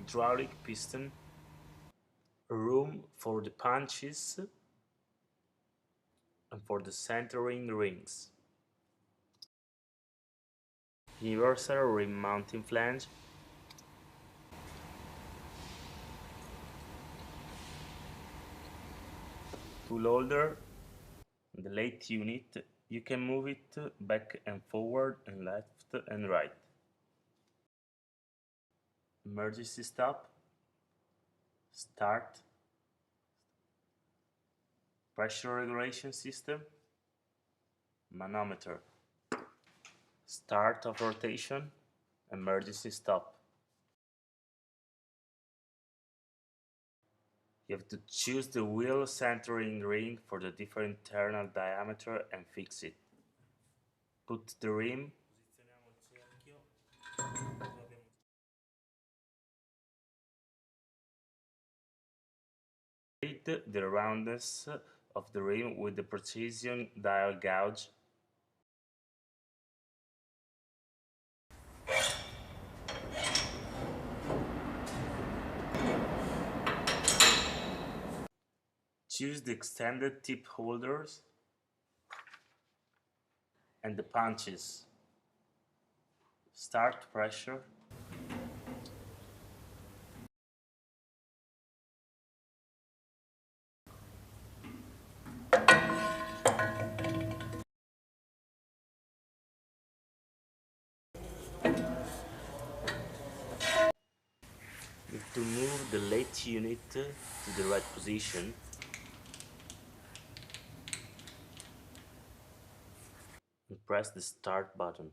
hydraulic piston, room for the punches and for the centering rings, universal rim mounting flange, tool holder. The late unit, you can move it back and forward and left and right. Emergency stop, start, pressure regulation system, manometer, start of rotation, emergency stop. You have to choose the wheel centering ring for the different internal diameter and fix it. Put the rim. Read the roundness of the rim with the precision dial gauge. Choose the extended tip holders and the punches. Start pressure. You have to move the lathe unit to the right position. And press the start button.